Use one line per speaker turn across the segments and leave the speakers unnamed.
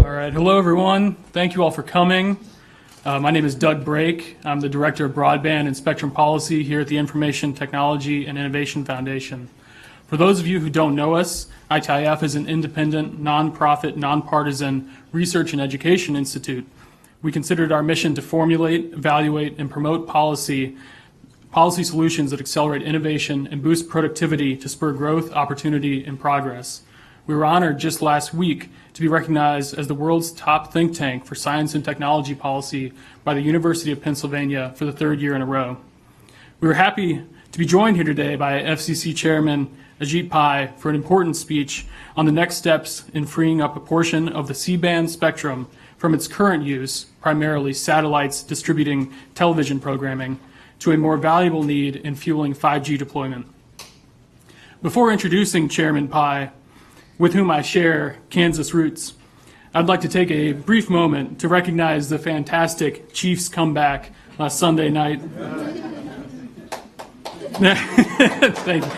All right, hello everyone. Thank you all for coming. My name is Doug Brake. I'm the Director of Broadband and Spectrum Policy here at the Information Technology and Innovation Foundation. For those of you who don't know us, ITIF is an independent, nonprofit, nonpartisan research and education institute. We consider it our mission to formulate, evaluate, and promote policy solutions that accelerate innovation and boost productivity to spur growth, opportunity, and progress. We were honored just last week to be recognized as the world's top think tank for science and technology policy by the University of Pennsylvania for the third year in a row. We were happy to be joined here today by FCC Chairman Ajit Pai for an important speech on the next steps in freeing up a portion of the C-band spectrum from its current use, primarily satellites distributing television programming, to a more valuable need in fueling 5G deployment. Before introducing Chairman Pai, with whom I share Kansas roots, I'd like to take a brief moment to recognize the fantastic Chiefs comeback last Sunday night. Thank you.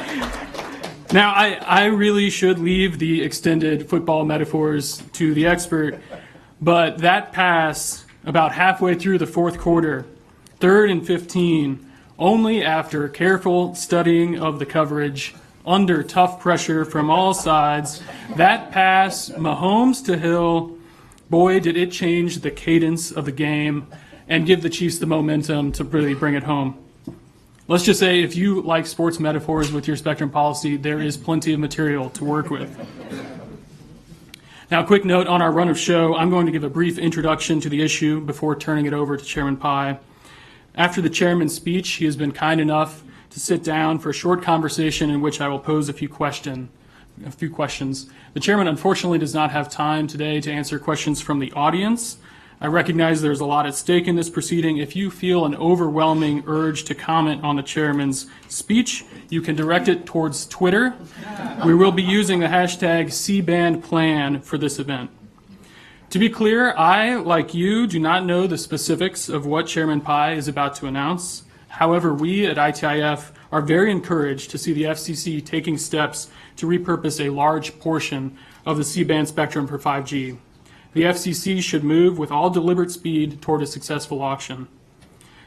Now, I really should leave the extended football metaphors to the expert, but that pass about halfway through the fourth quarter, 3rd and 15, only after careful studying of the coverage, under tough pressure from all sides, that pass, Mahomes to Hill, boy, did it change the cadence of the game and give the Chiefs the momentum to really bring it home. Let's just say if you like sports metaphors with your spectrum policy, there is plenty of material to work with. Now, a quick note on our run of show. I'm going to give a brief introduction to the issue before turning it over to Chairman Pai. After the chairman's speech, he has been kind enough to sit down for a short conversation in which I will pose a few questions. The chairman unfortunately does not have time today to answer questions from the audience. I recognize there's a lot at stake in this proceeding. If you feel an overwhelming urge to comment on the chairman's speech, you can direct it towards Twitter. We will be using the hashtag #CBandPlan for this event. To be clear, I, like you, do not know the specifics of what Chairman Pai is about to announce. However, we at ITIF are very encouraged to see the FCC taking steps to repurpose a large portion of the C-band spectrum for 5G. The FCC should move with all deliberate speed toward a successful auction.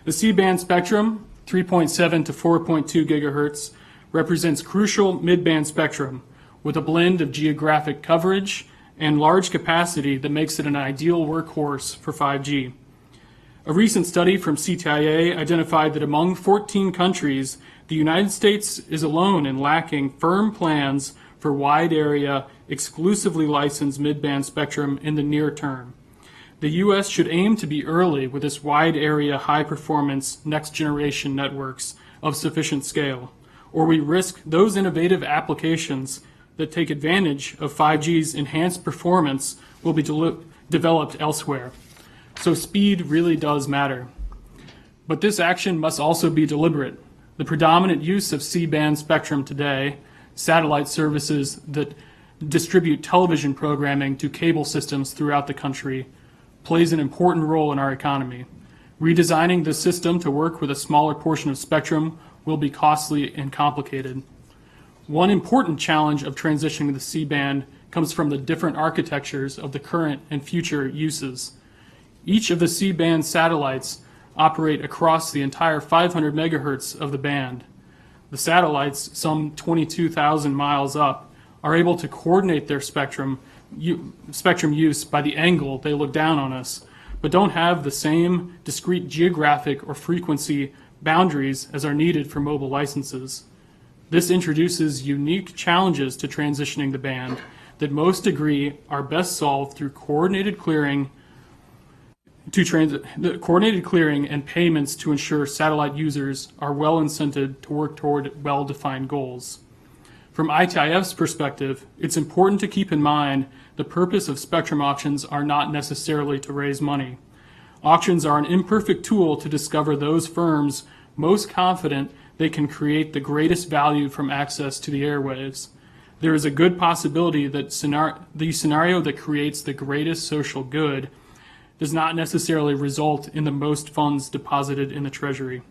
The C-band spectrum, 3.7 to 4.2 gigahertz, represents crucial mid-band spectrum with a blend of geographic coverage and large capacity that makes it an ideal workhorse for 5G. A recent study from CTIA identified that among 14 countries, the United States is alone in lacking firm plans for wide area, exclusively licensed mid-band spectrum in the near term. The U.S. should aim to be early with its wide area, high performance, next generation networks of sufficient scale, or we risk those innovative applications that take advantage of 5G's enhanced performance will be developed elsewhere. So speed really does matter. But this action must also be deliberate. The predominant use of C-band spectrum today, satellite services that distribute television programming to cable systems throughout the country, plays an important role in our economy. Redesigning the system to work with a smaller portion of spectrum will be costly and complicated. One important challenge of transitioning the C-band comes from the different architectures of the current and future uses. Each of the C-band satellites operate across the entire 500 megahertz of the band. The satellites, some 22,000 miles up, are able to coordinate their spectrum use by the angle they look down on us, but don't have the same discrete geographic or frequency boundaries as are needed for mobile licenses. This introduces unique challenges to transitioning the band that most agree are best solved through coordinated clearing and payments to ensure satellite users are well incented to work toward well-defined goals. From ITIF's perspective, it's important to keep in mind the purpose of spectrum auctions are not necessarily to raise money. Auctions are an imperfect tool to discover those firms most confident they can create the greatest value from access to the airwaves. There is a good possibility that the scenario that creates the greatest social good does not necessarily result in the most funds deposited in the Treasury.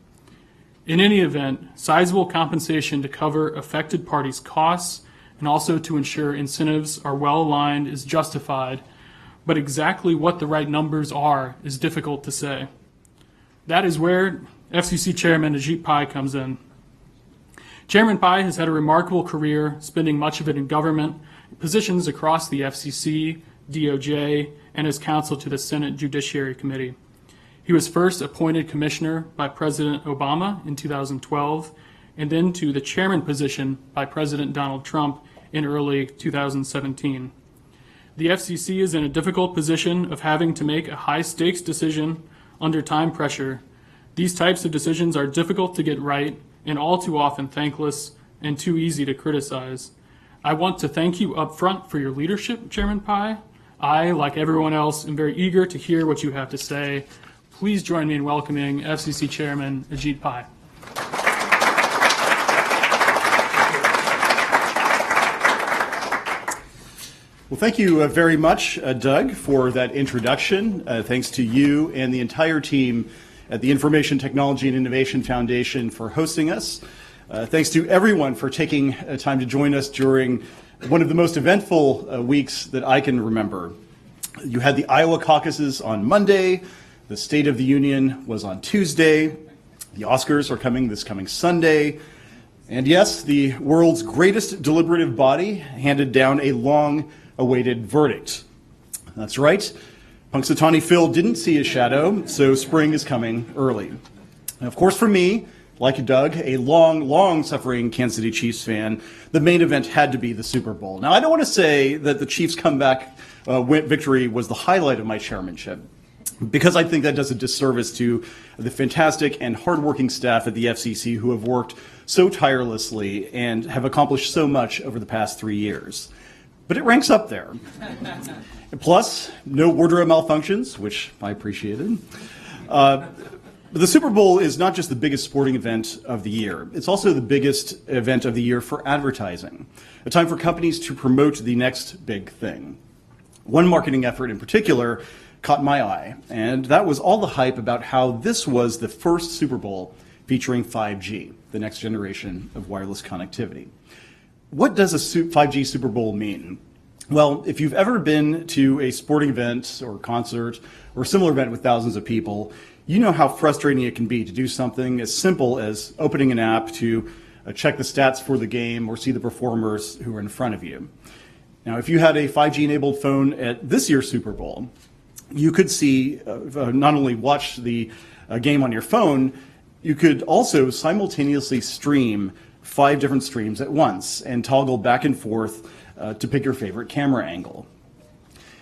In any event, sizable compensation to cover affected parties' costs and also to ensure incentives are well aligned is justified but exactly what the right numbers are is difficult to say. That is where FCC Chairman Ajit Pai comes in. Chairman Pai has had a remarkable career, spending much of it in government, positions across the FCC, DOJ, and as counsel to the Senate Judiciary Committee. He was first appointed commissioner by President Obama in 2012, and then to the chairman position by President Donald Trump in early 2017. The FCC is in a difficult position of having to make a high-stakes decision under time pressure. These types of decisions are difficult to get right and all too often thankless and too easy to criticize. I want to thank you up front for your leadership, Chairman Pai. I, like everyone else, am very eager to hear what you have to say. Please join me in welcoming FCC Chairman Ajit Pai.
Well, thank you very much, Doug, for that introduction. Thanks to you and the entire team at the Information Technology and Innovation Foundation for hosting us. Thanks to everyone for taking time to join us during one of the most eventful weeks that I can remember. You had the Iowa caucuses on Monday, the State of the Union was on Tuesday, the Oscars are coming this coming Sunday, and yes, the world's greatest deliberative body handed down a long-awaited verdict. That's right, Punxsutawney Phil didn't see his shadow, so spring is coming early. And of course, for me, like Doug, a long-suffering Kansas City Chiefs fan, the main event had to be the Super Bowl. Now, I don't want to say that the Chiefs' comeback victory was the highlight of my chairmanship, because I think that does a disservice to the fantastic and hardworking staff at the FCC who have worked so tirelessly and have accomplished so much over the past 3 years. But it ranks up there. Plus, no wardrobe malfunctions, which I appreciated. The Super Bowl is not just the biggest sporting event of the year. It's also the biggest event of the year for advertising, a time for companies to promote the next big thing. One marketing effort in particular caught my eye, and that was all the hype about how this was the first Super Bowl featuring 5G, the next generation of wireless connectivity. What does a 5G Super Bowl mean? Well, if you've ever been to a sporting event or concert or similar event with thousands of people, you know how frustrating it can be to do something as simple as opening an app to check the stats for the game or see the performers who are in front of you. Now, if you had a 5G-enabled phone at this year's Super Bowl, you could see, not only watch the game on your phone, you could also simultaneously stream 5 different streams at once and toggle back and forth to pick your favorite camera angle.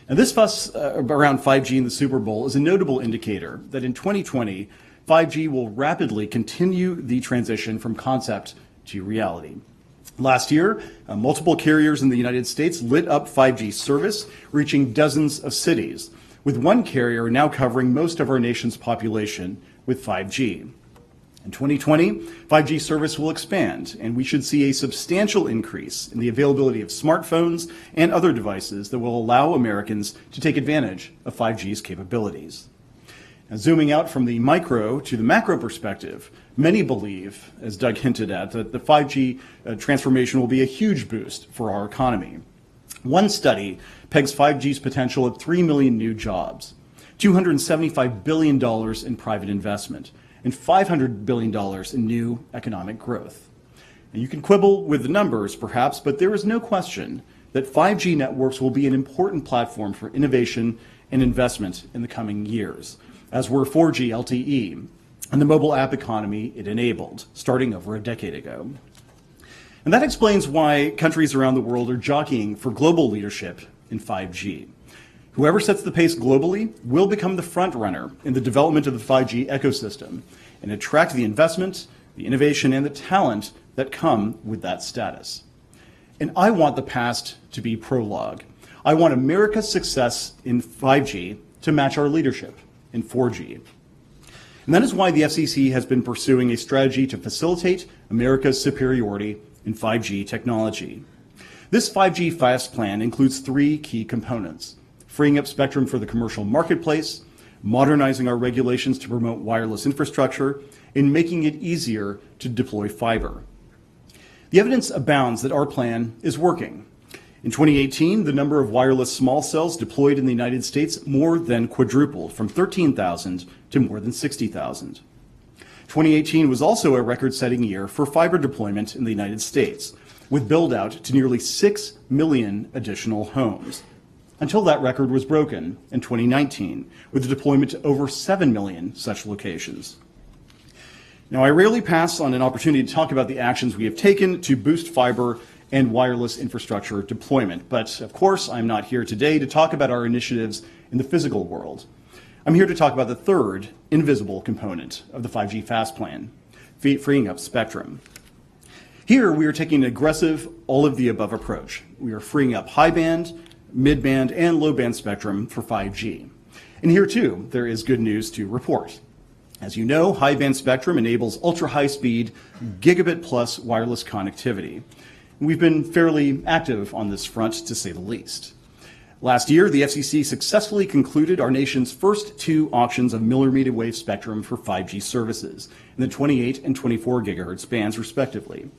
Now, this fuss around 5G in the Super Bowl is a notable indicator that in 2020, 5G will rapidly continue the transition from concept to reality. Last year, multiple carriers in the United States lit up 5G service, reaching dozens of cities, with one carrier now covering most of our nation's population with 5G. In 2020, 5G service will expand, and we should see a substantial increase in the availability of smartphones and other devices that will allow Americans to take advantage of 5G's capabilities. Now, zooming out from the micro to the macro perspective, many believe, as Doug hinted at, that the 5G transformation will be a huge boost for our economy. One study pegs 5G's potential at 3 million new jobs, $275 billion in private investment, and $500 billion in new economic growth. And you can quibble with the numbers, perhaps, but there is no question that 5G networks will be an important platform for innovation and investment in the coming years, as were 4G LTE and the mobile app economy it enabled, starting over a decade ago. And that explains why countries around the world are jockeying for global leadership in 5G. Whoever sets the pace globally will become the front runner in the development of the 5G ecosystem and attract the investment, the innovation, and the talent that come with that status. And I want the past to be prologue. I want America's success in 5G to match our leadership in 4G. And that is why the FCC has been pursuing a strategy to facilitate America's superiority in 5G technology. This 5G Fast Plan includes 3 key components: freeing up spectrum for the commercial marketplace, modernizing our regulations to promote wireless infrastructure, and making it easier to deploy fiber. The evidence abounds that our plan is working. In 2018, the number of wireless small cells deployed in the United States more than quadrupled, from 13,000 to more than 60,000. 2018 was also a record-setting year for fiber deployment in the United States, with build-out to nearly 6 million additional homes, until that record was broken in 2019, with the deployment to over 7 million such locations. Now, I rarely pass on an opportunity to talk about the actions we have taken to boost fiber and wireless infrastructure deployment, but of course, I'm not here today to talk about our initiatives in the physical world. I'm here to talk about the third invisible component of the 5G Fast Plan, freeing up spectrum. Here, we are taking an aggressive, all-of-the-above approach. We are freeing up high-band, mid-band, and low-band spectrum for 5G. And here, too, there is good news to report. As you know, high-band spectrum enables ultra-high-speed, gigabit-plus wireless connectivity. We've been fairly active on this front, to say the least. Last year, the FCC successfully concluded our nation's first two auctions of millimeter wave spectrum for 5G services in the 28 and 24 gigahertz bands, respectively.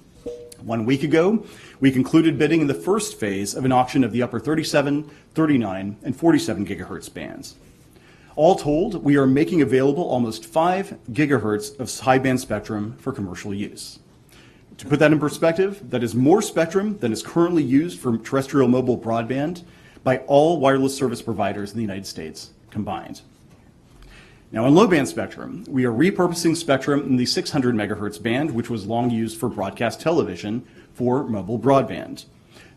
1 week ago, we concluded bidding in the first phase of an auction of the upper 37, 39, and 47 gigahertz bands. All told, we are making available almost 5 gigahertz of high-band spectrum for commercial use. To put that in perspective, that is more spectrum than is currently used for terrestrial mobile broadband by all wireless service providers in the United States combined. Now, in low-band spectrum, we are repurposing spectrum in the 600 megahertz band, which was long used for broadcast television, for mobile broadband.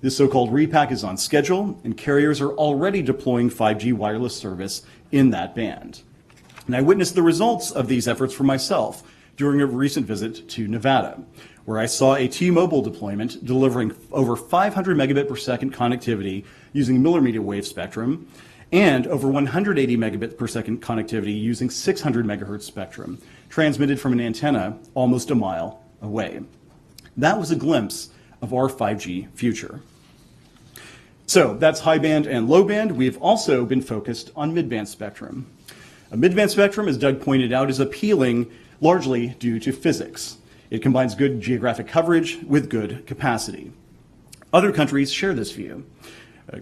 This so-called repack is on schedule, and carriers are already deploying 5G wireless service in that band. And I witnessed the results of these efforts for myself during a recent visit to Nevada, where I saw a T-Mobile deployment delivering over 500 megabit per second connectivity using millimeter wave spectrum, and over 180 megabit per second connectivity using 600 megahertz spectrum, transmitted from an antenna almost a mile away. That was a glimpse of our 5G future. So that's high band and low band. We've also been focused on mid-band spectrum. A mid-band spectrum, as Doug pointed out, is appealing largely due to physics. It combines good geographic coverage with good capacity. Other countries share this view.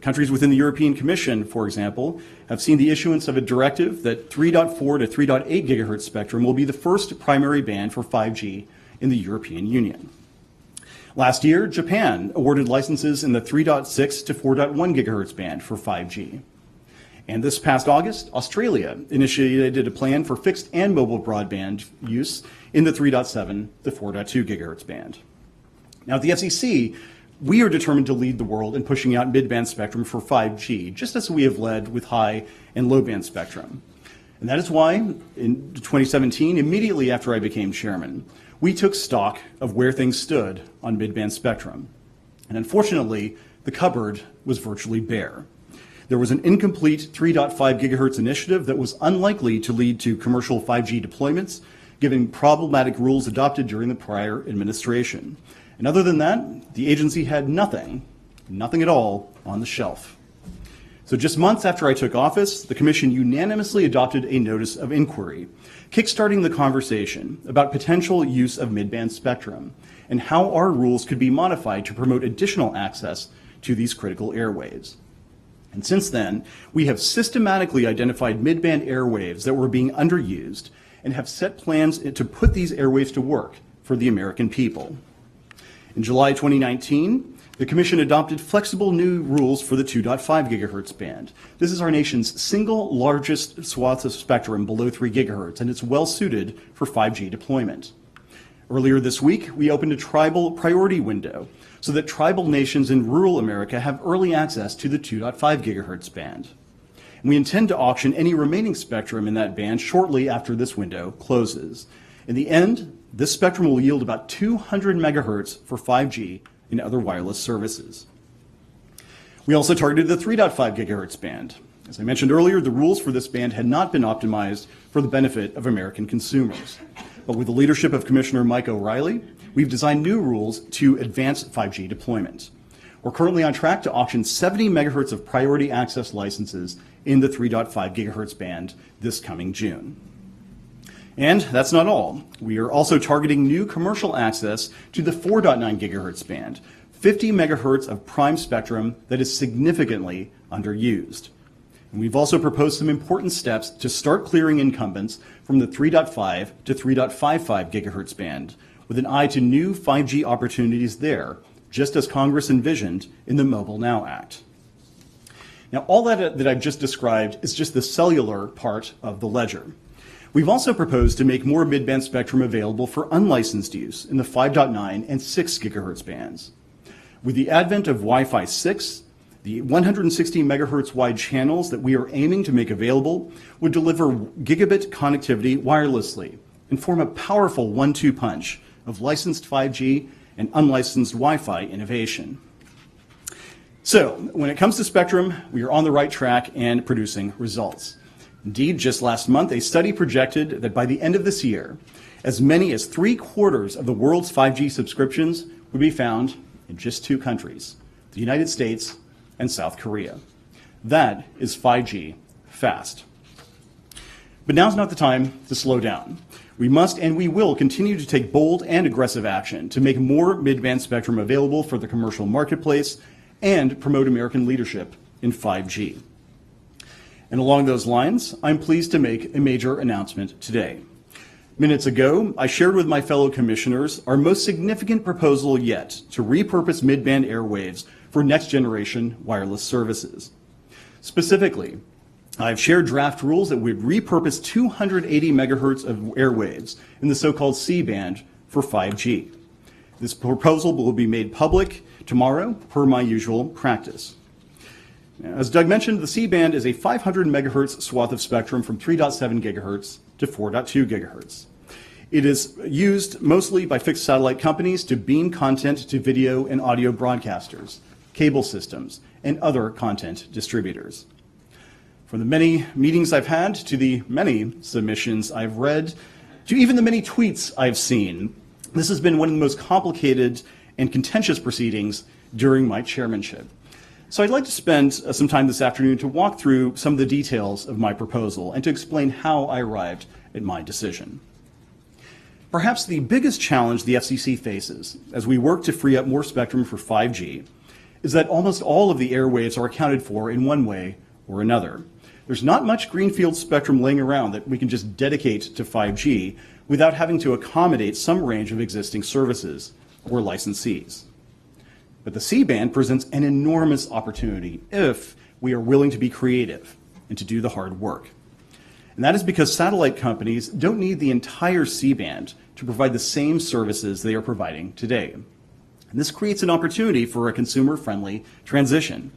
Countries within the European Commission, for example, have seen the issuance of a directive that 3.4 to 3.8 gigahertz spectrum will be the first primary band for 5G in the European Union. Last year, Japan awarded licenses in the 3.6 to 4.1 gigahertz band for 5G. And this past August, Australia initiated a plan for fixed and mobile broadband use in the 3.7 to 4.2 gigahertz band. Now, at the FCC, we are determined to lead the world in pushing out mid-band spectrum for 5G, just as we have led with high and low-band spectrum. And that is why, in 2017, immediately after I became chairman, we took stock of where things stood on mid-band spectrum. And unfortunately, the cupboard was virtually bare. There was an incomplete 3.5 gigahertz initiative that was unlikely to lead to commercial 5G deployments, given problematic rules adopted during the prior administration. And other than that, the agency had nothing at all on the shelf. So just months after I took office, the Commission unanimously adopted a notice of inquiry, kickstarting the conversation about potential use of mid-band spectrum and how our rules could be modified to promote additional access to these critical airwaves. And since then, we have systematically identified mid-band airwaves that were being underused and have set plans to put these airwaves to work for the American people. In July 2019, the Commission adopted flexible new rules for the 2.5 gigahertz band. This is our nation's single largest swath of spectrum below 3 gigahertz, and it's well suited for 5G deployment. Earlier this week, we opened a tribal priority window so that tribal nations in rural America have early access to the 2.5 gigahertz band. And we intend to auction any remaining spectrum in that band shortly after this window closes. In the end, this spectrum will yield about 200 megahertz for 5G and other wireless services. We also targeted the 3.5 gigahertz band. As I mentioned earlier, the rules for this band had not been optimized for the benefit of American consumers. But with the leadership of Commissioner Mike O'Reilly, we've designed new rules to advance 5G deployment. We're currently on track to auction 70 megahertz of priority access licenses in the 3.5 gigahertz band this coming June. And that's not all. We are also targeting new commercial access to the 4.9 gigahertz band, 50 megahertz of prime spectrum that is significantly underused. And we've also proposed some important steps to start clearing incumbents from the 3.5 to 3.55 gigahertz band, with an eye to new 5G opportunities there, just as Congress envisioned in the Mobile Now Act. Now, all that I've just described is just the cellular part of the ledger. We've also proposed to make more mid-band spectrum available for unlicensed use in the 5.9 and 6 gigahertz bands. With the advent of Wi-Fi 6, the 160 megahertz wide channels that we are aiming to make available would deliver gigabit connectivity wirelessly and form a powerful 1-2 punch of licensed 5G and unlicensed Wi-Fi innovation. So, when it comes to spectrum, we are on the right track and producing results. Indeed, just last month, a study projected that by the end of this year, as many as 3/4 of the world's 5G subscriptions would be found in just 2 countries, the United States and South Korea. That is 5G fast. But now's not the time to slow down. We must and we will continue to take bold and aggressive action to make more mid-band spectrum available for the commercial marketplace and promote American leadership in 5G. And along those lines, I'm pleased to make a major announcement today. Minutes ago, I shared with my fellow commissioners our most significant proposal yet to repurpose mid-band airwaves for next-generation wireless services. Specifically, I've shared draft rules that would repurpose 280 megahertz of airwaves in the so-called C-band for 5G. This proposal will be made public tomorrow, per my usual practice. As Doug mentioned, the C-band is a 500 megahertz swath of spectrum from 3.7 gigahertz to 4.2 gigahertz. It is used mostly by fixed satellite companies to beam content to video and audio broadcasters, cable systems, and other content distributors. From the many meetings I've had, to the many submissions I've read, to even the many tweets I've seen, this has been one of the most complicated and contentious proceedings during my chairmanship. So I'd like to spend some time this afternoon to walk through some of the details of my proposal and to explain how I arrived at my decision. Perhaps the biggest challenge the FCC faces as we work to free up more spectrum for 5G is that almost all of the airwaves are accounted for in one way or another. There's not much greenfield spectrum laying around that we can just dedicate to 5G without having to accommodate some range of existing services or licensees. But the C-band presents an enormous opportunity if we are willing to be creative and to do the hard work. And that is because satellite companies don't need the entire C-band to provide the same services they are providing today. And this creates an opportunity for a consumer-friendly transition.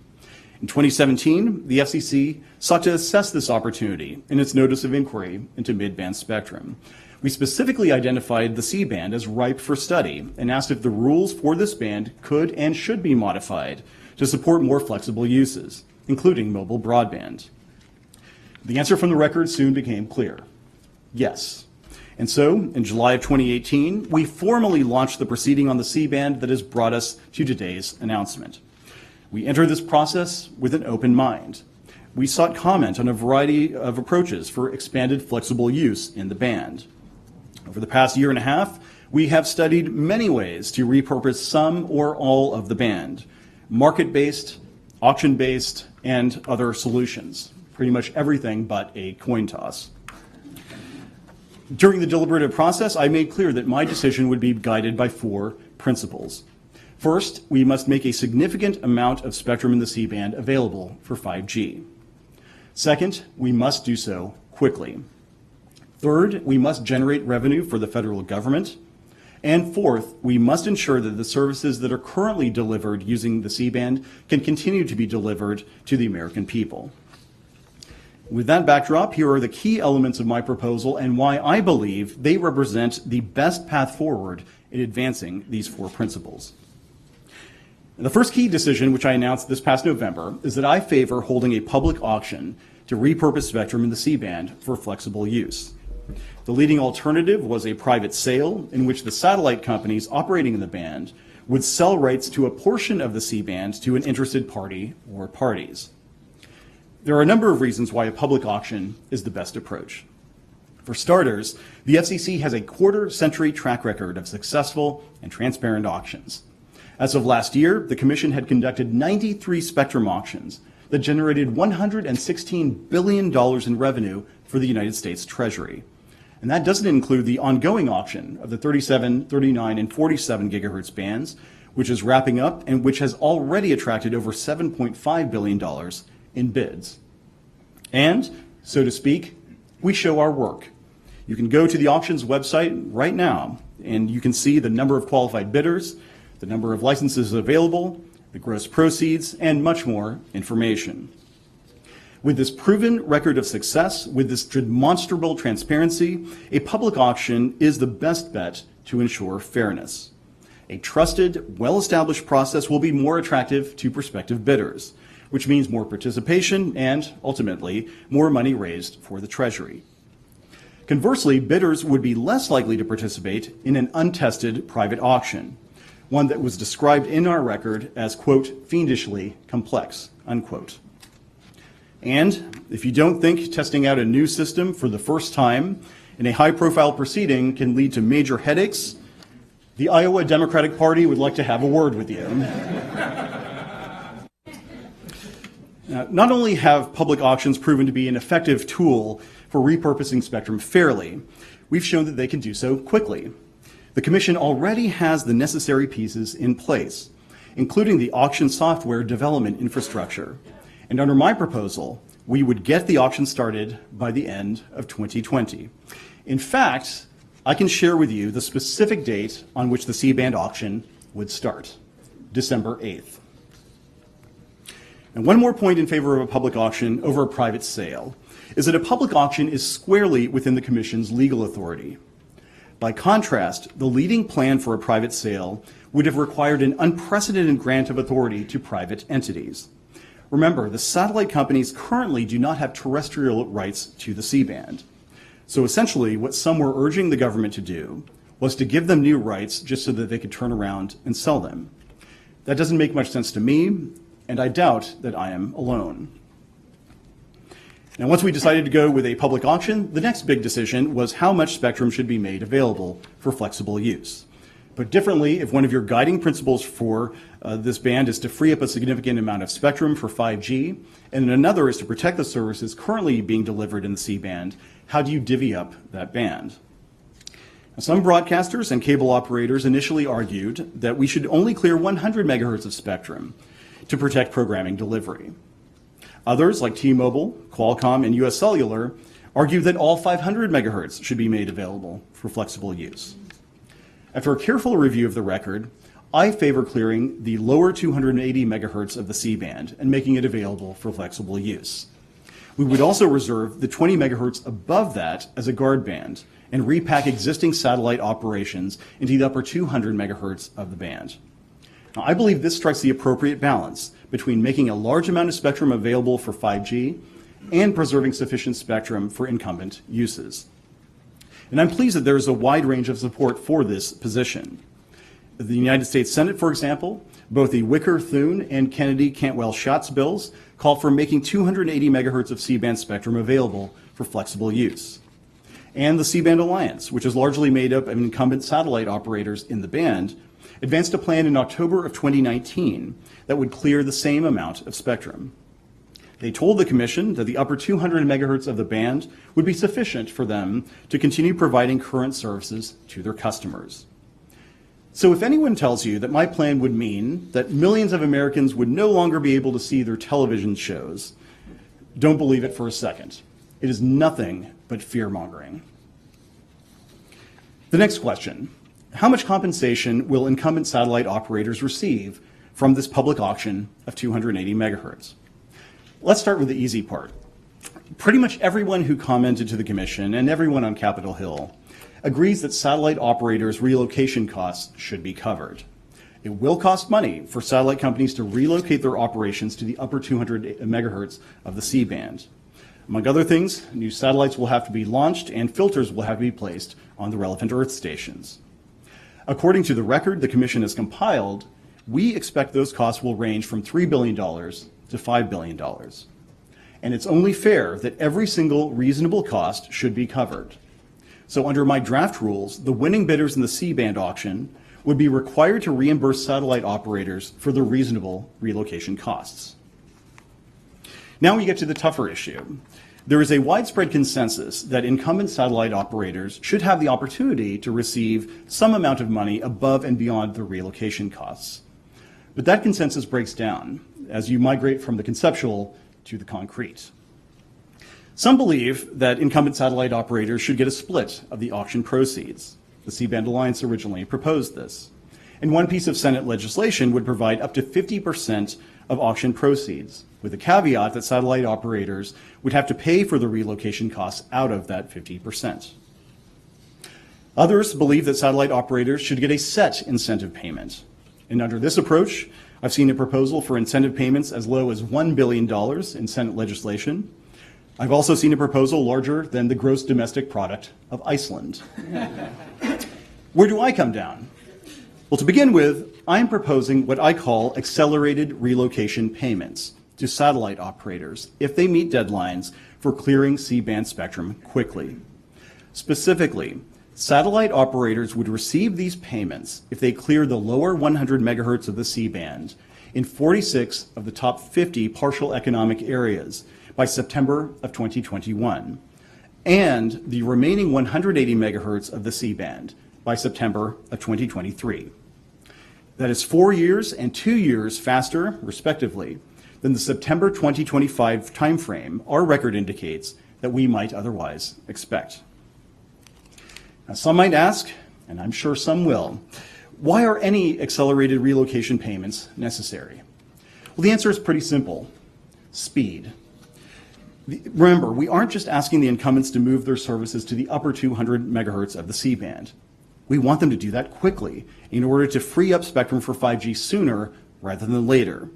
In 2017, the FCC sought to assess this opportunity in its notice of inquiry into mid-band spectrum. We specifically identified the C-band as ripe for study and asked if the rules for this band could and should be modified to support more flexible uses, including mobile broadband. The answer from the record soon became clear: yes. And so, in July of 2018, we formally launched the proceeding on the C-band that has brought us to today's announcement. We entered this process with an open mind. We sought comment on a variety of approaches for expanded flexible use in the band. Over the past year and a half, we have studied many ways to repurpose some or all of the band: market-based, auction-based, and other solutions. Pretty much everything but a coin toss. During the deliberative process, I made clear that my decision would be guided by 4 principles. First, we must make a significant amount of spectrum in the C-band available for 5G. Second, we must do so quickly. Third, we must generate revenue for the federal government. And fourth, we must ensure that the services that are currently delivered using the C-band can continue to be delivered to the American people. With that backdrop, here are the key elements of my proposal and why I believe they represent the best path forward in advancing these 4 principles. The first key decision, which I announced this past November, is that I favor holding a public auction to repurpose spectrum in the C-band for flexible use. The leading alternative was a private sale in which the satellite companies operating in the band would sell rights to a portion of the C-band to an interested party or parties. There are a number of reasons why a public auction is the best approach. For starters, the FCC has a quarter-century track record of successful and transparent auctions. As of last year, the Commission had conducted 93 spectrum auctions that generated $116 billion in revenue for the United States Treasury. And that doesn't include the ongoing auction of the 37, 39, and 47 gigahertz bands, which is wrapping up and which has already attracted over $7.5 billion in bids. And, so to speak, we show our work. You can go to the auctions website right now, and you can see the number of qualified bidders, the number of licenses available, the gross proceeds, and much more information. With this proven record of success, with this demonstrable transparency, a public auction is the best bet to ensure fairness. A trusted, well-established process will be more attractive to prospective bidders, which means more participation and, ultimately, more money raised for the Treasury. Conversely, bidders would be less likely to participate in an untested private auction, one that was described in our record as, quote, fiendishly complex, unquote. And if you don't think testing out a new system for the first time in a high-profile proceeding can lead to major headaches, the Iowa Democratic Party would like to have a word with you. Not only have public auctions proven to be an effective tool for repurposing spectrum fairly, we've shown that they can do so quickly. The Commission already has the necessary pieces in place, including the auction software development infrastructure. And under my proposal, we would get the auction started by the end of 2020. In fact, I can share with you the specific date on which the C-band auction would start, December 8th. And one more point in favor of a public auction over a private sale is that a public auction is squarely within the Commission's legal authority. By contrast, the leading plan for a private sale would have required an unprecedented grant of authority to private entities. Remember, the satellite companies currently do not have terrestrial rights to the C-band. So essentially, what some were urging the government to do was to give them new rights just so that they could turn around and sell them. That doesn't make much sense to me, and I doubt that I am alone. Now, once we decided to go with a public auction, the next big decision was how much spectrum should be made available for flexible use. Put differently, if one of your guiding principles for this band is to free up a significant amount of spectrum for 5G, and another is to protect the services currently being delivered in the C-band, how do you divvy up that band? Now, some broadcasters and cable operators initially argued that we should only clear 100 megahertz of spectrum to protect programming delivery. Others, like T-Mobile, Qualcomm, and US Cellular, argued that all 500 megahertz should be made available for flexible use. After a careful review of the record, I favor clearing the lower 280 megahertz of the C-band and making it available for flexible use. We would also reserve the 20 megahertz above that as a guard band and repack existing satellite operations into the upper 200 megahertz of the band. Now, I believe this strikes the appropriate balance between making a large amount of spectrum available for 5G and preserving sufficient spectrum for incumbent uses. And I'm pleased that there is a wide range of support for this position. The United States Senate, for example, both the Wicker-Thune and Kennedy-Cantwell-Schatz bills call for making 280 megahertz of C-band spectrum available for flexible use. And the C-band Alliance, which is largely made up of incumbent satellite operators in the band, advanced a plan in October of 2019 that would clear the same amount of spectrum. They told the Commission that the upper 200 megahertz of the band would be sufficient for them to continue providing current services to their customers. So if anyone tells you that my plan would mean that millions of Americans would no longer be able to see their television shows, don't believe it for a second. It is nothing but fear-mongering. The next question: how much compensation will incumbent satellite operators receive from this public auction of 280 megahertz? Let's start with the easy part. Pretty much everyone who commented to the Commission and everyone on Capitol Hill agrees that satellite operators' relocation costs should be covered. It will cost money for satellite companies to relocate their operations to the upper 200 megahertz of the C-band. Among other things, new satellites will have to be launched and filters will have to be placed on the relevant Earth stations. According to the record the Commission has compiled, we expect those costs will range from $3 billion to $5 billion. And it's only fair that every single reasonable cost should be covered. So under my draft rules, the winning bidders in the C-band auction would be required to reimburse satellite operators for the reasonable relocation costs. Now we get to the tougher issue. There is a widespread consensus that incumbent satellite operators should have the opportunity to receive some amount of money above and beyond the relocation costs. But that consensus breaks down as you migrate from the conceptual to the concrete. Some believe that incumbent satellite operators should get a split of the auction proceeds. The C-band Alliance originally proposed this. And one piece of Senate legislation would provide up to 50% of auction proceeds, with the caveat that satellite operators would have to pay for the relocation costs out of that 50%. Others believe that satellite operators should get a set incentive payment. And under this approach, I've seen a proposal for incentive payments as low as $1 billion in Senate legislation. I've also seen a proposal larger than the gross domestic product of Iceland. Where do I come down? Well, to begin with, I'm proposing what I call accelerated relocation payments to satellite operators if they meet deadlines for clearing C-band spectrum quickly. Specifically, satellite operators would receive these payments if they clear the lower 100 megahertz of the C-band in 46 of the top 50 partial economic areas by September of 2021, and the remaining 180 megahertz of the C-band by September of 2023. That is 4 years and 2 years faster, respectively, than the September 2025 timeframe our record indicates that we might otherwise expect. Now, some might ask, and I'm sure some will, why are any accelerated relocation payments necessary? Well, the answer is pretty simple: speed. Remember, we aren't just asking the incumbents to move their services to the upper 200 megahertz of the C-band. We want them to do that quickly in order to free up spectrum for 5G sooner rather than later.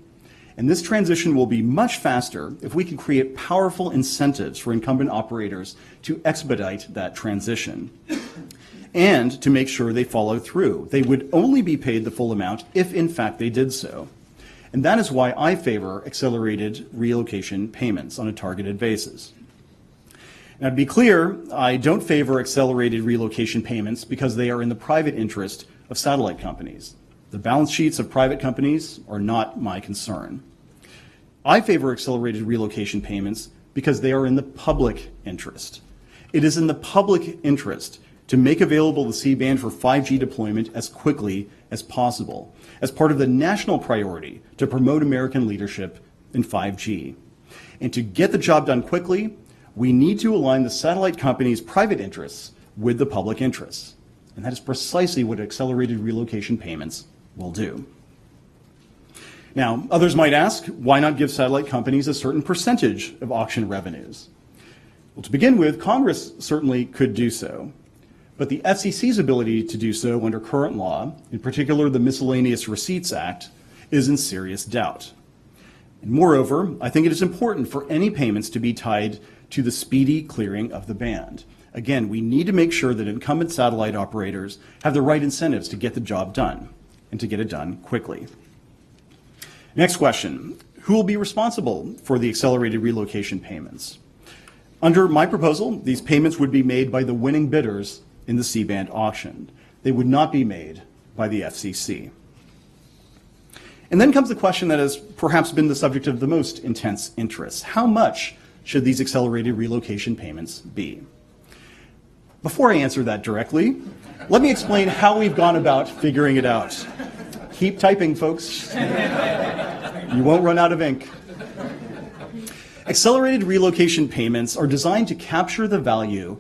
And this transition will be much faster if we can create powerful incentives for incumbent operators to expedite that transition and to make sure they follow through. They would only be paid the full amount if, in fact, they did so. And that is why I favor accelerated relocation payments on a targeted basis. Now, to be clear, I don't favor accelerated relocation payments because they are in the private interest of satellite companies. The balance sheets of private companies are not my concern. I favor accelerated relocation payments because they are in the public interest. It is in the public interest to make available the C-band for 5G deployment as quickly as possible, as part of the national priority to promote American leadership in 5G. And to get the job done quickly, we need to align the satellite companies' private interests with the public interests. And that is precisely what accelerated relocation payments will do. Now, others might ask, why not give satellite companies a certain percentage of auction revenues? Well, to begin with, Congress certainly could do so. But the FCC's ability to do so under current law, in particular the Miscellaneous Receipts Act, is in serious doubt. And moreover, I think it is important for any payments to be tied to the speedy clearing of the band. Again, we need to make sure that incumbent satellite operators have the right incentives to get the job done and to get it done quickly. Next question, who will be responsible for the accelerated relocation payments? Under my proposal, these payments would be made by the winning bidders in the C-band auction. They would not be made by the FCC. And then comes the question that has perhaps been the subject of the most intense interest. How much should these accelerated relocation payments be? Before I answer that directly, let me explain how we've gone about figuring it out. Keep typing, folks. You won't run out of ink. Accelerated relocation payments are designed to capture the value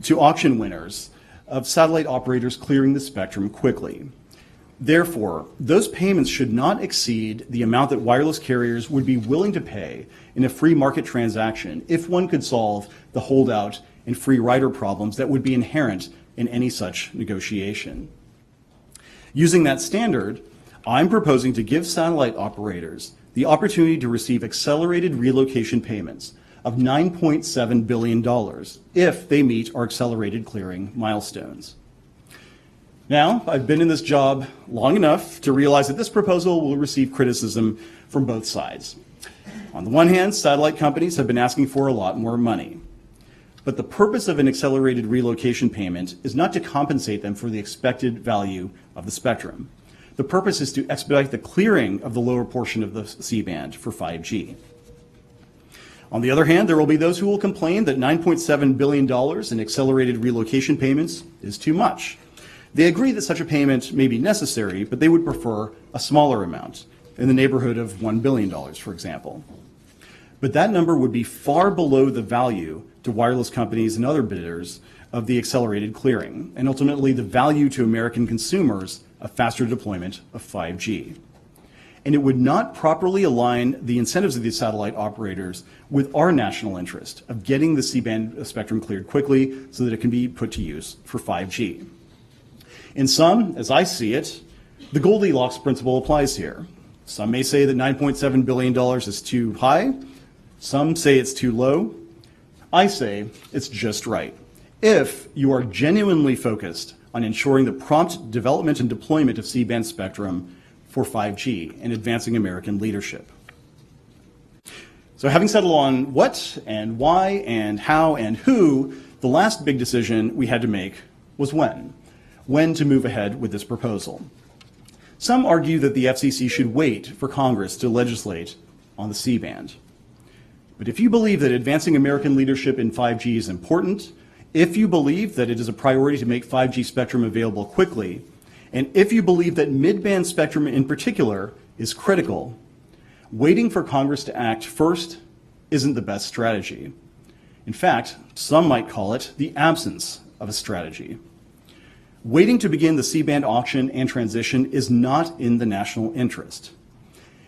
to auction winners of satellite operators clearing the spectrum quickly. Therefore, those payments should not exceed the amount that wireless carriers would be willing to pay in a free market transaction if one could solve the holdout and free rider problems that would be inherent in any such negotiation. Using that standard, I'm proposing to give satellite operators the opportunity to receive accelerated relocation payments of $9.7 billion if they meet our accelerated clearing milestones. Now, I've been in this job long enough to realize that this proposal will receive criticism from both sides. On the one hand, satellite companies have been asking for a lot more money. But the purpose of an accelerated relocation payment is not to compensate them for the expected value of the spectrum. The purpose is to expedite the clearing of the lower portion of the C-band for 5G. On the other hand, there will be those who will complain that $9.7 billion in accelerated relocation payments is too much. They agree that such a payment may be necessary, but they would prefer a smaller amount, in the neighborhood of $1 billion, for example. But that number would be far below the value to wireless companies and other bidders of the accelerated clearing, and ultimately the value to American consumers of faster deployment of 5G. And it would not properly align the incentives of these satellite operators with our national interest of getting the C-band spectrum cleared quickly so that it can be put to use for 5G. In sum, as I see it, the Goldilocks principle applies here. Some may say that $9.7 billion is too high. Some say it's too low. I say it's just right. If you are genuinely focused on ensuring the prompt development and deployment of C-band spectrum for 5G and advancing American leadership. So having settled on what and why and how and who, the last big decision we had to make was when to move ahead with this proposal. Some argue that the FCC should wait for Congress to legislate on the C-band. But if you believe that advancing American leadership in 5G is important, if you believe that it is a priority to make 5G spectrum available quickly, and if you believe that mid-band spectrum in particular is critical, waiting for Congress to act first isn't the best strategy. In fact, some might call it the absence of a strategy. Waiting to begin the C-band auction and transition is not in the national interest.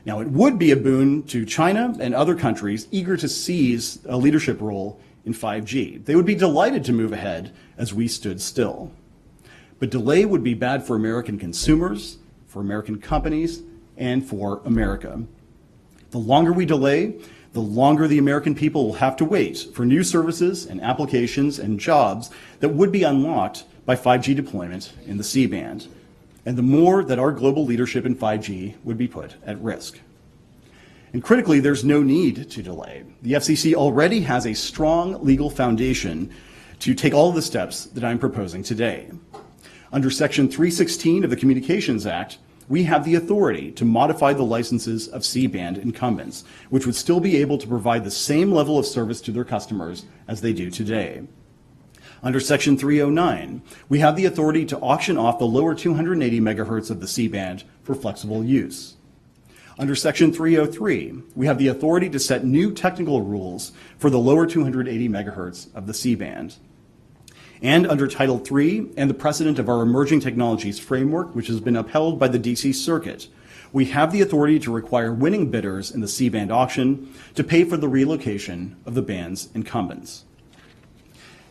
Now, it would be a boon to China and other countries eager to seize a leadership role in 5G. They would be delighted to move ahead as we stood still. But delay would be bad for American consumers, for American companies, and for America. The longer we delay, the longer the American people will have to wait for new services and applications and jobs that would be unlocked by 5G deployment in the C-band, and the more that our global leadership in 5G would be put at risk. And critically, there's no need to delay. The FCC already has a strong legal foundation to take all of the steps that I'm proposing today. Under Section 316 of the Communications Act, we have the authority to modify the licenses of C-band incumbents, which would still be able to provide the same level of service to their customers as they do today. Under Section 309, we have the authority to auction off the lower 280 megahertz of the C-band for flexible use. Under Section 303, we have the authority to set new technical rules for the lower 280 megahertz of the C-band. And under Title III and the precedent of our Emerging Technologies Framework, which has been upheld by the DC Circuit, we have the authority to require winning bidders in the C-band auction to pay for the relocation of the band's incumbents.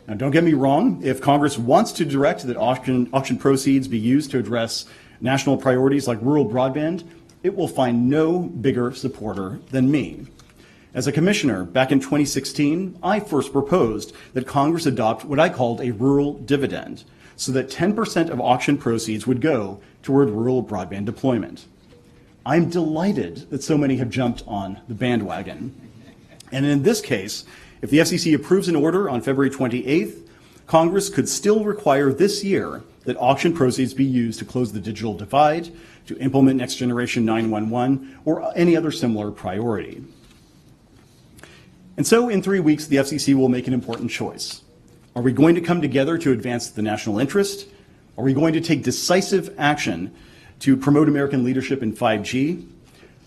Now, don't get me wrong, if Congress wants to direct that auction proceeds be used to address national priorities like rural broadband, it will find no bigger supporter than me. As a commissioner back in 2016, I first proposed that Congress adopt what I called a rural dividend, so that 10% of auction proceeds would go toward rural broadband deployment. I'm delighted that so many have jumped on the bandwagon. And in this case, if the FCC approves an order on February 28th, Congress could still require this year that auction proceeds be used to close the digital divide, to implement Next Generation 911, or any other similar priority. And so in 3 weeks, the FCC will make an important choice. Are we going to come together to advance the national interest? Are we going to take decisive action to promote American leadership in 5G?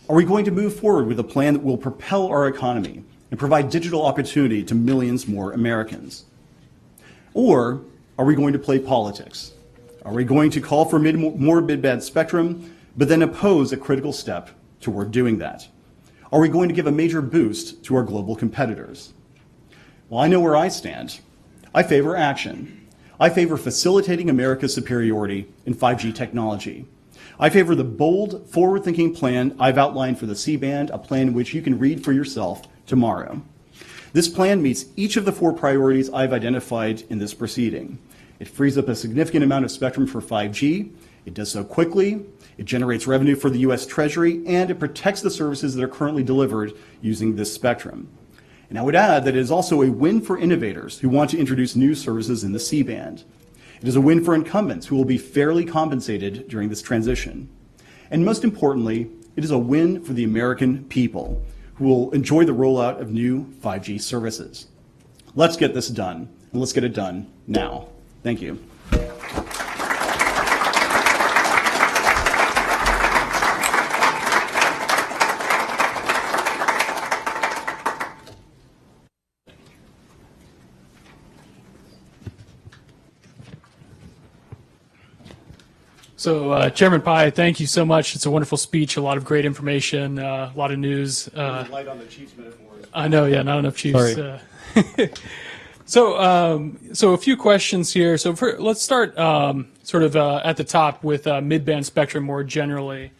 Are we going to move forward with a plan that will propel our economy and provide digital opportunity to millions more Americans? Or are we going to play politics? Are we going to call for more mid-band spectrum, but then oppose a critical step toward doing that? Are we going to give a major boost to our global competitors? Well, I know where I stand. I favor action. I favor facilitating America's superiority in 5G technology. I favor the bold, forward-thinking plan I've outlined for the C-band, a plan which you can read for yourself tomorrow. This plan meets each of the 4 priorities I've identified in this proceeding. It frees up a significant amount of spectrum for 5G. It does so quickly. It generates revenue for the U.S. Treasury, and it protects the services that are currently delivered using this spectrum. And I would add that it is also a win for innovators who want to introduce new services in the C-band. It is a win for incumbents who will be fairly compensated during this transition. And most importantly, it is a win for the American people who will enjoy the rollout of new 5G services. Let's get this done, and let's get it done now. Thank you.
So, Chairman Pai, thank you so much. It's a wonderful speech, a lot of great information, a lot of news.
Light on the Chiefs metaphors.
I know, yeah, not enough Chiefs.
Sorry.
So a few questions here. So let's start sort of at the top with mid-band spectrum more generally.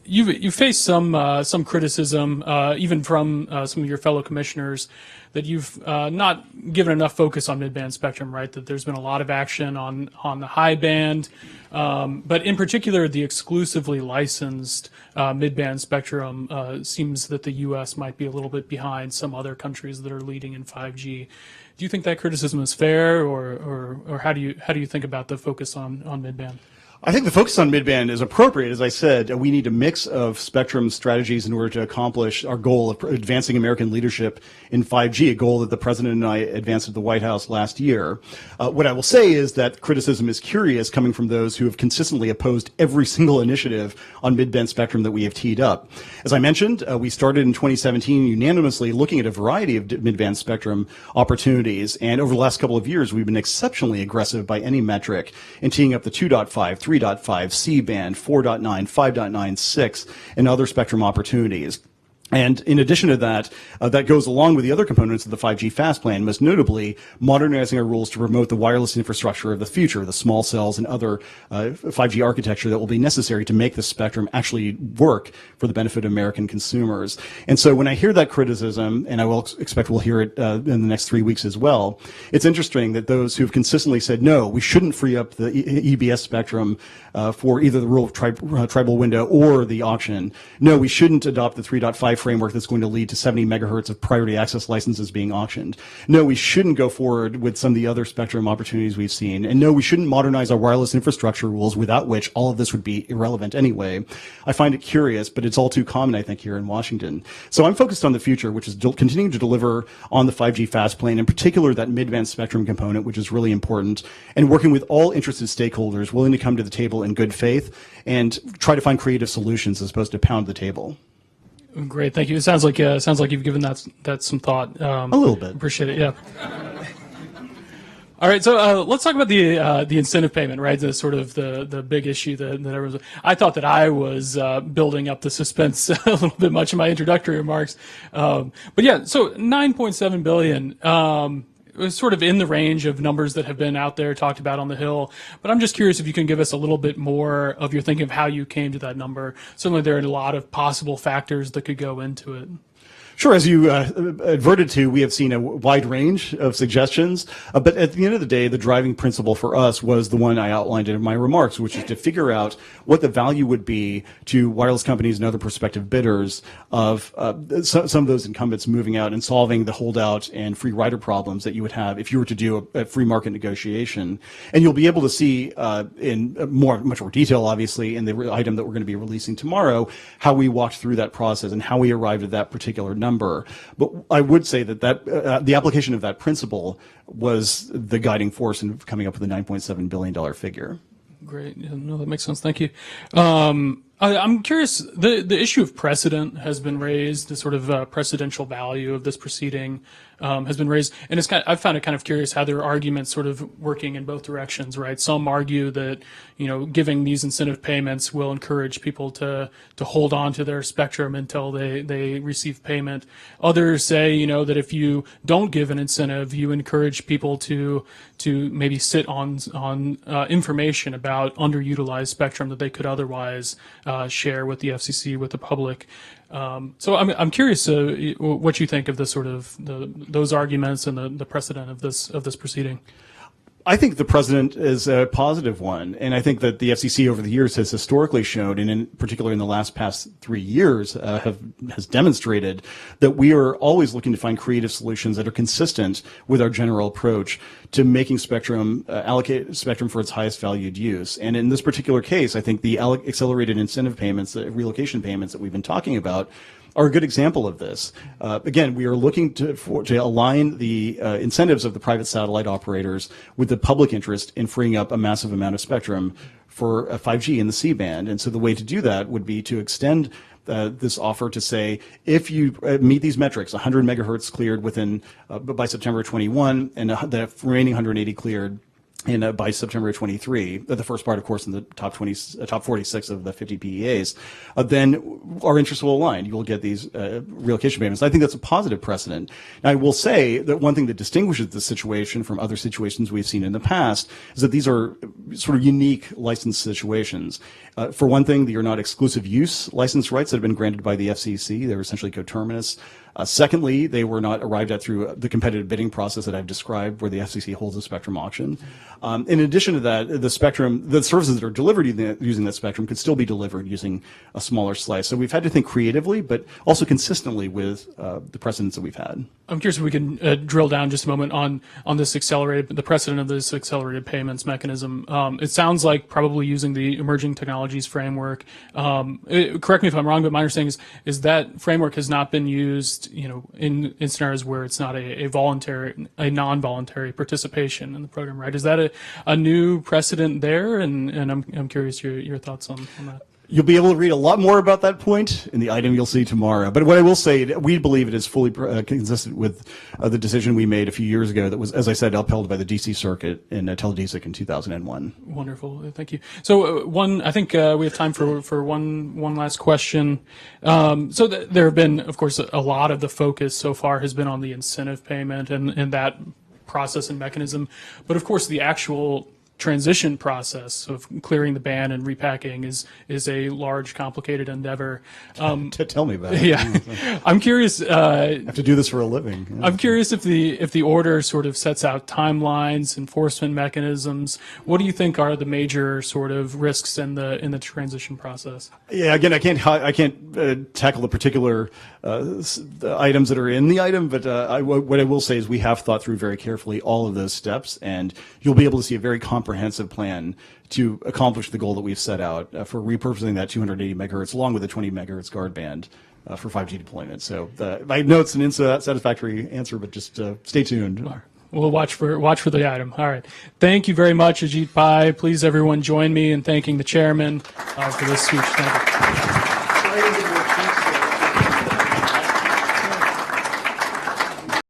You've faced some criticism, even from some of your fellow commissioners, that you've not given enough focus on mid-band spectrum, right? That there's been a lot of action on the high band, but in particular, the exclusively licensed mid-band spectrum seems that the U.S. might be a little bit behind some other countries that are leading in 5G. Do you think that criticism is fair, or how do you think about the focus on mid-band?
I think the focus on mid-band is appropriate. As I said, we need a mix of spectrum strategies in order to accomplish our goal of advancing American leadership in 5G, a goal that the President and I advanced at the White House last year. What I will say is that criticism is curious coming from those who have consistently opposed every single initiative on mid-band spectrum that we have teed up. As I mentioned, we started in 2017 unanimously looking at a variety of mid-band spectrum opportunities, and over the last couple of years, we've been exceptionally aggressive by any metric in teeing up the 2.5, 3.5, C-band, 4.9, 5.9, 6, and other spectrum opportunities. And in addition to that, that goes along with the other components of the 5G fast plan, most notably modernizing our rules to promote the wireless infrastructure of the future, the small cells and other 5G architecture that will be necessary to make the spectrum actually work for the benefit of American consumers. And so when I hear that criticism, and I will expect we'll hear it in the next 3 weeks as well, it's interesting that those who've consistently said, no, we shouldn't free up the EBS spectrum for either the rural tribal window or the auction. No, we shouldn't adopt the 3.5 framework that's going to lead to 70 megahertz of priority access licenses being auctioned. No, we shouldn't go forward with some of the other spectrum opportunities we've seen. And no, we shouldn't modernize our wireless infrastructure rules, without which all of this would be irrelevant anyway. I find it curious, but it's all too common, I think, here in Washington. So I'm focused on the future, which is continuing to deliver on the 5G fast plan, in particular that mid-band spectrum component, which is really important, and working with all interested stakeholders willing to come to the table in good faith and try to find creative solutions as opposed to pound the table.
Great, thank you. It sounds like you've given that some thought.
A little bit.
Appreciate it. Yeah. All right, so let's talk about the incentive payment, right? The sort of the big issue that everyone's. I thought that I was building up the suspense a little bit much in my introductory remarks, but yeah. So $9.7 billion. It was sort of in the range of numbers that have been out there talked about on the Hill, but I'm just curious if you can give us a little bit more of your thinking of how you came to that number. Certainly there are a lot of possible factors that could go into it.
Sure, as you adverted to, we have seen a wide range of suggestions, but at the end of the day, the driving principle for us was the one I outlined in my remarks, which is to figure out what the value would be to wireless companies and other prospective bidders of some of those incumbents moving out and solving the holdout and free rider problems that you would have if you were to do a free market negotiation. And you'll be able to see in much more detail, obviously, in the item that we're going to be releasing tomorrow, how we walked through that process and how we arrived at that particular number. But I would say that the application of that principle was the guiding force in coming up with the $9.7 billion figure.
Great. Yeah, no, that makes sense. Thank you. I'm curious, the issue of precedent has been raised, the sort of precedential value of this proceeding has been raised, and I've found it kind of curious how there are arguments sort of working in both directions, right? Some argue that, giving these incentive payments will encourage people to hold on to their spectrum until they receive payment. Others say, that if you don't give an incentive, you encourage people to maybe sit on information about underutilized spectrum that they could otherwise share with the FCC, with the public. So I'm curious what you think of the sort of those arguments and the precedent of this proceeding.
I think the precedent is a positive one, and I think that the FCC over the years has historically shown, and in particular in the past 3 years, has demonstrated that we are always looking to find creative solutions that are consistent with our general approach to making spectrum, allocate spectrum for its highest valued use. And in this particular case, I think the accelerated incentive payments, the relocation payments that we've been talking about, are a good example of this. Again, we are looking to align the incentives of the private satellite operators with the public interest in freeing up a massive amount of spectrum for 5G in the C-band. And so the way to do that would be to extend this offer to say, if you meet these metrics, 100 megahertz cleared within by September 21, and the remaining 180 cleared by September 23, the first part, of course, in the top 46 of the 50 PEAs, then our interests will align. You will get these relocation payments. I think that's a positive precedent. Now, I will say that one thing that distinguishes this situation from other situations we've seen in the past is that these are sort of unique license situations. For one thing, they are not exclusive use license rights that have been granted by the FCC. They're essentially coterminous. Secondly, they were not arrived at through the competitive bidding process that I've described, where the FCC holds a spectrum auction. In addition to that, the services that are delivered using that spectrum could still be delivered using a smaller slice. So we've had to think creatively, but also consistently with the precedents that we've had.
I'm curious if we can drill down just a moment on this the precedent of this accelerated payments mechanism. It sounds like probably using the emerging technologies framework. Correct me if I'm wrong, but my understanding is that framework has not been used, in scenarios where it's not a non-voluntary participation in the program, right? Is that a new precedent there? And I'm curious your thoughts on that.
You'll be able to read a lot more about that point in the item you'll see tomorrow. But what I will say, we believe it is fully consistent with the decision we made a few years ago that was, as I said, upheld by the DC Circuit in Teledesic in 2001.
Wonderful. Thank you. So I think we have time for one last question. There have been, of course, a lot of the focus so far has been on the incentive payment and that process and mechanism. But of course, the actual transition process of clearing the band and repacking is a large, complicated endeavor.
Tell me about it.
Yeah, I'm curious.
I have to do this for a living. Yeah.
I'm curious if the order sort of sets out timelines, enforcement mechanisms. What do you think are the major sort of risks in the transition process?
Yeah, again, I can't tackle the particular the items that are in the item, but what I will say is we have thought through very carefully all of those steps, and you'll be able to see a very comprehensive plan to accomplish the goal that we've set out for repurposing that 280 megahertz along with the 20 megahertz guard band for 5G deployment. So I know it's an unsatisfactory answer, but just stay tuned.
We'll watch for the item. All right. Thank you very much, Ajit Pai. Please, everyone, join me in thanking the chairman for this speech. Thank you.